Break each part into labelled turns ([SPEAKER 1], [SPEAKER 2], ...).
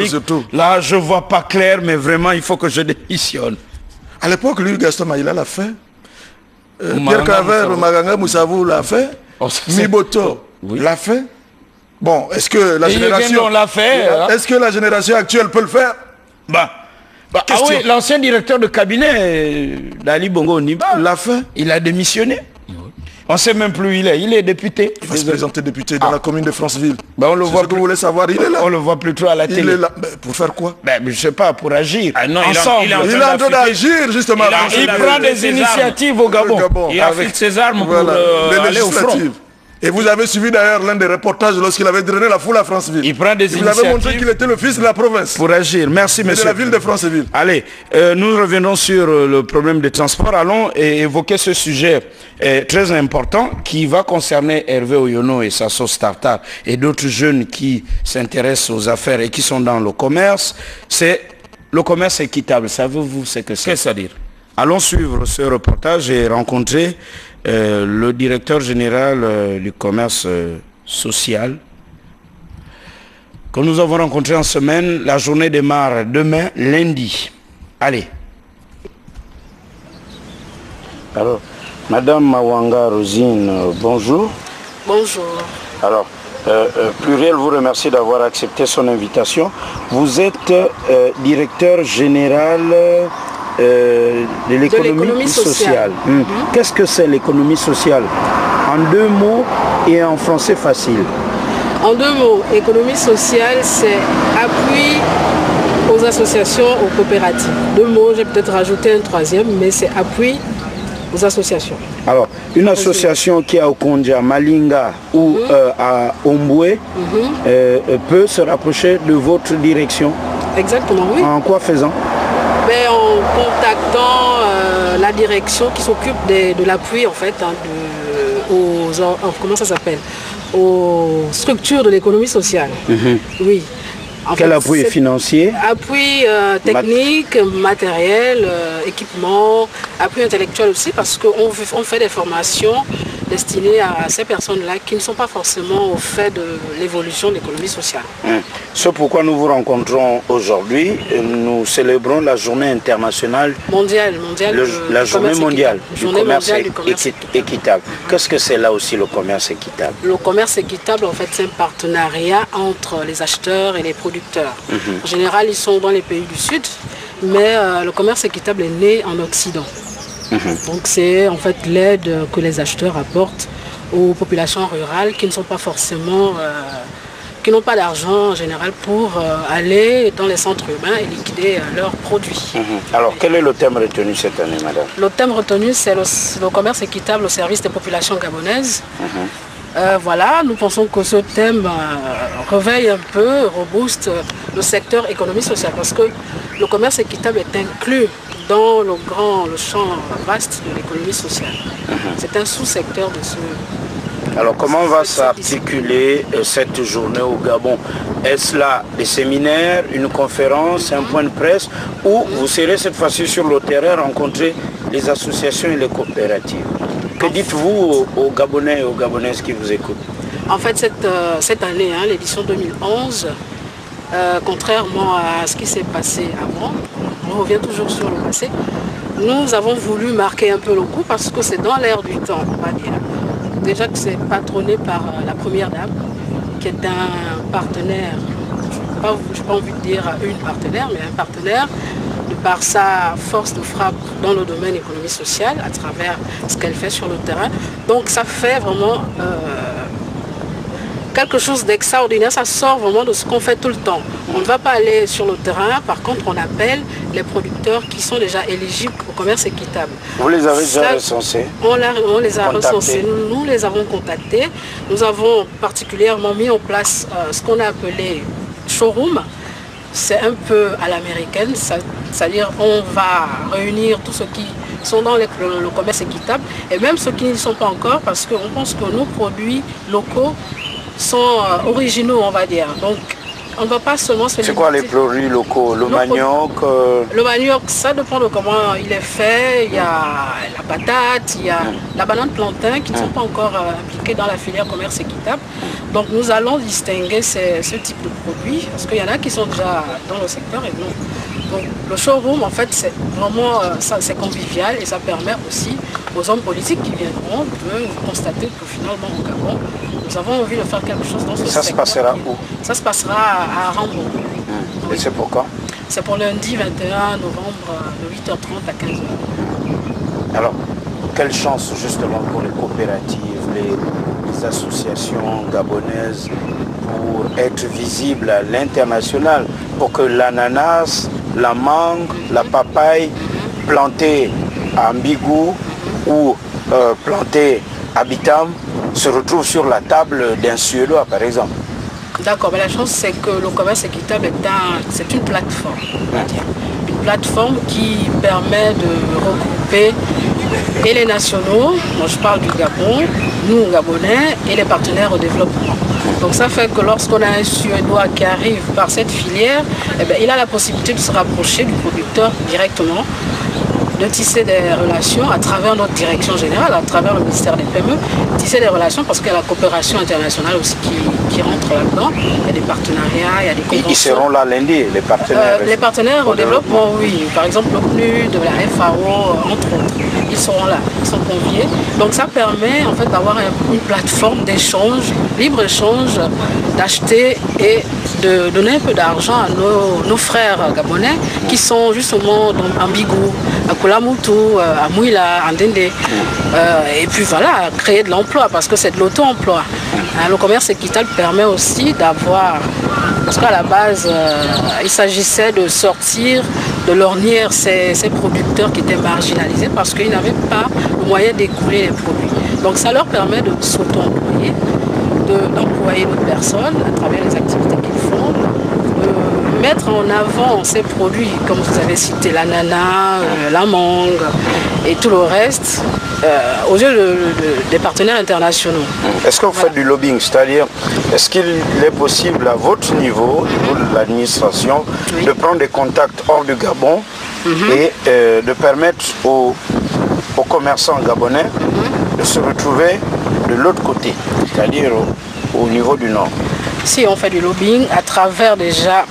[SPEAKER 1] surtout.
[SPEAKER 2] Là, je vois pas clair, mais vraiment, il faut que je démissionne.
[SPEAKER 1] À l'époque, lui, Gaston Maïla l'a fait. Pierre Claver, Maganga Moussavou l'a fait. Miboto l'a fait. Bon, est-ce que la génération...
[SPEAKER 2] l'a fait.
[SPEAKER 1] Est-ce que la génération actuelle peut le faire?
[SPEAKER 2] Ah oui, l'ancien directeur de cabinet d'Ali Bongo Oniba
[SPEAKER 1] l'a fait.
[SPEAKER 2] Il a démissionné. On ne sait même plus où il est. Il est député.
[SPEAKER 1] Il va se présenter député dans la commune de Franceville.
[SPEAKER 2] On le voit.
[SPEAKER 1] Ce que vous voulez savoir, il est là.
[SPEAKER 2] On le voit plutôt à la télé.
[SPEAKER 1] Il est là. Pour faire quoi?
[SPEAKER 2] Je ne sais pas, pour agir.
[SPEAKER 3] Non,
[SPEAKER 2] ensemble.
[SPEAKER 1] Il est en train d'agir, justement.
[SPEAKER 2] Il prend des initiatives au Gabon.
[SPEAKER 3] Il affûte ses armes pour
[SPEAKER 1] aller au front. Et vous avez suivi d'ailleurs l'un des reportages lorsqu'il avait drainé la foule à Franceville.
[SPEAKER 2] Il prend des initiatives.
[SPEAKER 1] Vous avez montré qu'il était le fils de la province.
[SPEAKER 2] Pour agir. Merci, monsieur.
[SPEAKER 1] De la ville de Franceville.
[SPEAKER 2] Allez, nous revenons sur le problème des transports. Allons évoquer ce sujet très important qui va concerner Hervé Oyono et Sasso Startup et d'autres jeunes qui s'intéressent aux affaires et qui sont dans le commerce. C'est le commerce équitable. Savez-vous ce que c'est?
[SPEAKER 3] Qu'est-ce à dire?
[SPEAKER 2] Allons suivre ce reportage et rencontrer le directeur général du commerce social que nous avons rencontré en semaine. La journée démarre demain, lundi. Allez. Alors, Madame Mawanga Rosine, bonjour.
[SPEAKER 4] Bonjour.
[SPEAKER 2] Alors, Pluriel vous remercie d'avoir accepté son invitation. Vous êtes directeur général de l'économie sociale. Qu'est-ce que c'est l'économie sociale? En 2 mots et en français facile.
[SPEAKER 4] En 2 mots, économie sociale, c'est appui aux associations, aux coopératives. 2 mots, j'ai peut-être rajouté un 3e, mais c'est appui aux associations.
[SPEAKER 2] Alors, une association qui est à Okondia, Malinga ou à Omboué peut se rapprocher de votre direction.
[SPEAKER 4] Exactement, oui.
[SPEAKER 2] En quoi faisant?
[SPEAKER 4] En contactant la direction qui s'occupe de l'appui en fait comment ça s'appelle, aux structures de l'économie sociale. Oui.
[SPEAKER 2] Quel appui financier?
[SPEAKER 4] Appui technique, matériel, équipement, appui intellectuel aussi, parce qu'on fait des formations destinées à ces personnes-là qui ne sont pas forcément au fait de l'évolution de l'économie sociale.
[SPEAKER 2] C'est pourquoi nous vous rencontrons aujourd'hui. Nous célébrons la journée internationale la journée mondiale du commerce équitable. Qu'est-ce que c'est là aussi le commerce équitable?
[SPEAKER 4] Le commerce équitable, en fait, c'est un partenariat entre les acheteurs et les producteurs. En général, ils sont dans les pays du Sud, mais le commerce équitable est né en Occident. Donc c'est en fait l'aide que les acheteurs apportent aux populations rurales qui ne sont pas forcément, qui n'ont pas d'argent en général pour aller dans les centres urbains et liquider leurs produits.
[SPEAKER 2] Alors quel est le thème retenu cette année, madame?
[SPEAKER 4] Le thème retenu, c'est le commerce équitable au service des populations gabonaises. Voilà, nous pensons que ce thème réveille un peu, rebooste le secteur économie sociale, parce que le commerce équitable est inclus dans le champ vaste de l'économie sociale. C'est un sous-secteur de ce...
[SPEAKER 2] Alors comment va s'articuler cette journée au Gabon? Est-ce là des séminaires, une conférence, un point de presse, ou vous serez cette fois-ci sur le terrain rencontrer les associations et les coopératives? Que dites-vous aux Gabonais et aux Gabonaises qui vous écoutent?
[SPEAKER 4] En fait, cette année, l'édition 2011, contrairement à ce qui s'est passé avant, on revient toujours sur le passé, nous avons voulu marquer un peu le coup parce que c'est dans l'air du temps, on va dire. Déjà que c'est patronné par la première dame, qui est un partenaire, je n'ai pas envie de dire une partenaire, mais un partenaire, de par sa force de frappe dans le domaine économie sociale, à travers ce qu'elle fait sur le terrain. Donc ça fait vraiment quelque chose d'extraordinaire, ça sort vraiment de ce qu'on fait tout le temps. On ne va pas aller sur le terrain, par contre on appelle les producteurs qui sont déjà éligibles au commerce équitable.
[SPEAKER 2] Vous les avez déjà recensés?
[SPEAKER 4] On les a recensés, nous les avons contactés. Nous avons particulièrement mis en place ce qu'on a appelé showroom. C'est un peu à l'américaine, c'est-à-dire on va réunir tous ceux qui sont dans le commerce équitable et même ceux qui n'y sont pas encore, parce qu'on pense que nos produits locaux sont originaux, on va dire. Donc On ne va pas seulement se limiter.
[SPEAKER 2] C'est quoi les produits locaux? Le manioc
[SPEAKER 4] Le manioc, ça dépend de comment il est fait. Il y a la patate, il y a la banane plantain qui ne sont pas encore impliquées dans la filière commerce équitable. Donc nous allons distinguer ce type de produits parce qu'il y en a qui sont déjà dans le secteur et non. Donc le showroom, en fait, c'est vraiment c'est convivial et ça permet aussi aux hommes politiques qui viendront de constater que finalement au Gabon, nous avons envie de faire quelque chose dans ce secteur.
[SPEAKER 2] Ça se passera où? Ça
[SPEAKER 4] se passera à Rambo.
[SPEAKER 2] Et c'est pour quand?
[SPEAKER 4] C'est pour lundi 21 novembre de 8h30 à 15h.
[SPEAKER 2] Alors, quelle chance justement pour les coopératives, les associations gabonaises pour être visibles à l'international, pour que l'ananas, la mangue, la papaye plantée à Mbigou ou plantée à Bitam se retrouvent sur la table d'un Suédois par exemple.
[SPEAKER 4] D'accord, mais la chance c'est que le commerce équitable c'est une plateforme. Une plateforme qui permet de regrouper et les nationaux, moi je parle du Gabon, nous Gabonais et les partenaires au développement. Donc ça fait que lorsqu'on a un Suédois qui arrive par cette filière, eh bien, il a la possibilité de se rapprocher du producteur directement, de tisser des relations à travers notre direction générale, à travers le ministère des PME, tisser des relations parce qu'il y a la coopération internationale aussi qui rentre là-dedans. Il y a des partenariats, il y a des conventions.
[SPEAKER 2] Ils seront là lundi, les partenaires
[SPEAKER 4] les partenaires au développement, oui. Par exemple, le PNUD, de la FAO, entre autres. Ils seront là, ils sont conviés. Donc ça permet en fait d'avoir une plateforme d'échange, libre-échange, d'acheter et de donner un peu d'argent à nos frères gabonais qui sont justement en Bigou, à Kulamutu, à Mouila, à Ndende. Et puis voilà, créer de l'emploi parce que c'est de l'auto-emploi. Le commerce équitable permet aussi d'avoir, parce qu'à la base, il s'agissait de sortir de l'ornière ces producteurs qui étaient marginalisés parce qu'ils n'avaient pas le moyen d'écouler les produits. Donc ça leur permet de s'auto-employer, d'employer d'autres personnes à travers les activités qu'ils font, de mettre en avant ces produits, comme vous avez cité l'ananas, la mangue et tout le reste, aux yeux des partenaires internationaux.
[SPEAKER 2] Est-ce que vous faites du lobbying? C'est-à-dire, est-ce qu'il est possible à votre niveau, au niveau de l'administration, de prendre des contacts hors du Gabon et de permettre aux commerçants gabonais de se retrouver de l'autre côté, c'est-à-dire au niveau du nord?
[SPEAKER 4] Si on fait du lobbying à travers déjà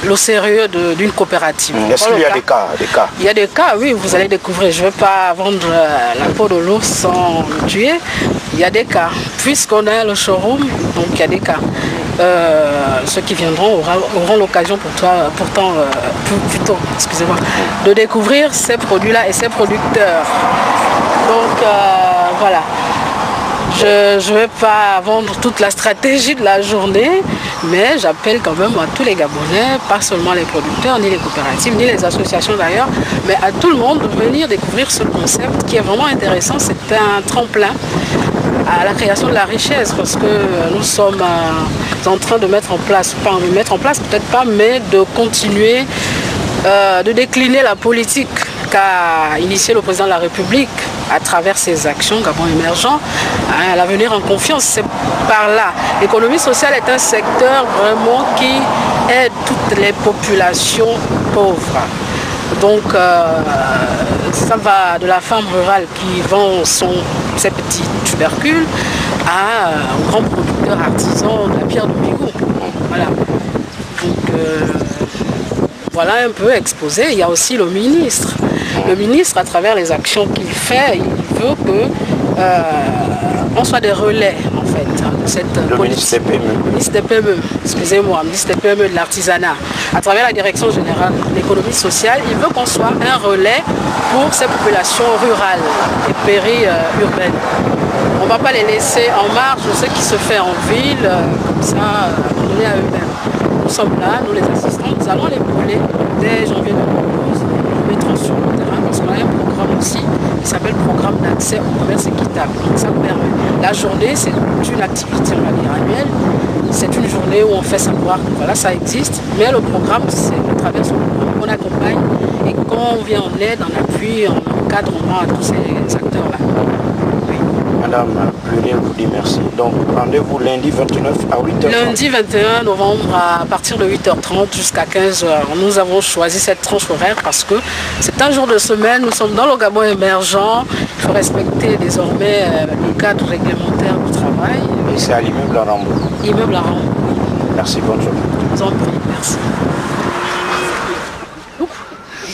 [SPEAKER 4] le sérieux d'une coopérative.
[SPEAKER 2] Est-ce qu'il y a des cas,
[SPEAKER 4] Il y a des cas, oui, vous allez découvrir. Je ne vais pas vendre la peau de l'ours sans le tuer. Il y a des cas. Puisqu'on a le showroom, donc il y a des cas. Ceux qui viendront auront l'occasion plutôt, excusez-moi, de découvrir ces produits-là et ces producteurs. Donc voilà. Je ne vais pas vendre toute la stratégie de la journée, mais j'appelle quand même à tous les Gabonais, pas seulement les producteurs, ni les coopératives, ni les associations d'ailleurs, mais à tout le monde de venir découvrir ce concept qui est vraiment intéressant. C'est un tremplin à la création de la richesse parce que nous sommes en train de mettre en place, peut-être pas, mais de continuer de décliner la politique qu'a initié le président de la République à travers ses actions Gabon émergent, à l'avenir en confiance. C'est par là. L'économie sociale est un secteur vraiment qui aide toutes les populations pauvres. Donc ça va de la femme rurale qui vend ses petits tubercules à un grand producteur artisan de la pierre de Bigou. Voilà. Donc voilà un peu exposé. Il y a aussi le ministre. Le ministre, à travers les actions qu'il fait, il veut qu'on soit des relais, en fait, de cette politique. Le ministre des PME, excusez-moi, le ministre des PME de l'artisanat. À travers la direction générale de l'économie sociale, il veut qu'on soit un relais pour ces populations rurales et périurbaines. On ne va pas les laisser en marge de ce qui se fait en ville, comme ça, abandonnés à eux-mêmes. Nous sommes là, nous les assistants, nous allons les brûler dès janvier 2012. Nous mettrons sur le terrain parce qu'on a un programme aussi qui s'appelle Programme d'accès au commerce équitable. Donc ça permet. La journée, c'est une activité, on va dire, annuelle. C'est une journée où on fait savoir que voilà, ça existe. Mais le programme, c'est à travers ce programme qu'on accompagne et qu'on vient en aide, en appui, en encadrement à tous ces acteurs-là. Oui.
[SPEAKER 2] Madame Pluriel vous dit merci. Donc rendez-vous lundi 29 à 8h30.
[SPEAKER 4] Lundi 21 novembre à partir de 8h30 jusqu'à 15h. Nous avons choisi cette tranche horaire parce que c'est un jour de semaine, nous sommes dans le Gabon émergent. Il faut respecter désormais le cadre réglementaire du travail.
[SPEAKER 2] Et c'est à l'immeuble à Rambo.
[SPEAKER 4] Immeuble à Rambo.
[SPEAKER 2] Merci, bonne journée.
[SPEAKER 4] Je vous en prie, merci.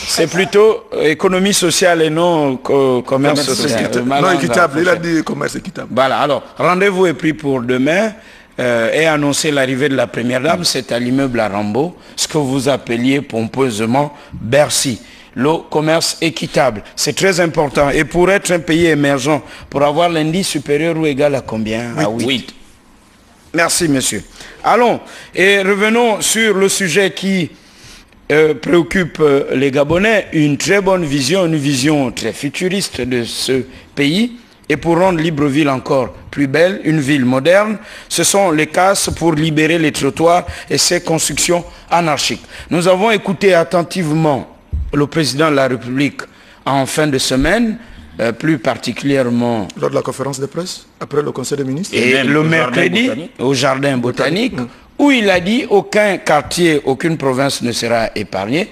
[SPEAKER 2] C'est plutôt économie sociale et non commerce social.
[SPEAKER 1] Non équitable, il a dit commerce équitable.
[SPEAKER 2] Voilà, alors rendez-vous est pris pour demain et annoncer l'arrivée de la première dame, c'est à l'immeuble à Rambo, ce que vous appeliez pompeusement Bercy. Le commerce équitable, c'est très important. Et pour être un pays émergent, pour avoir l'indice supérieur ou égal à combien? À 8. Merci, monsieur. Allons, et revenons sur le sujet qui préoccupe les Gabonais, une très bonne vision, une vision très futuriste de ce pays. Et pour rendre Libreville encore plus belle, une ville moderne, ce sont les casses pour libérer les trottoirs et ces constructions anarchiques. Nous avons écouté attentivement le président de la République en fin de semaine, plus particulièrement
[SPEAKER 1] lors de la conférence de presse, après le conseil des ministres.
[SPEAKER 2] Et le mercredi, au jardin botanique, où il a dit aucun quartier, aucune province ne sera épargnée.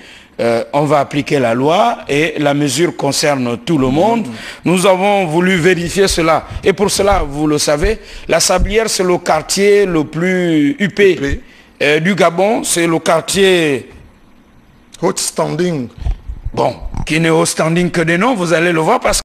[SPEAKER 2] On va appliquer la loi et la mesure concerne tout le monde. Nous avons voulu vérifier cela. Et pour cela, vous le savez, la Sablière, c'est le quartier le plus huppé du Gabon. C'est le quartier
[SPEAKER 1] haut standing.
[SPEAKER 2] Bon, qui n'est haut standing que des noms, vous allez le voir parce que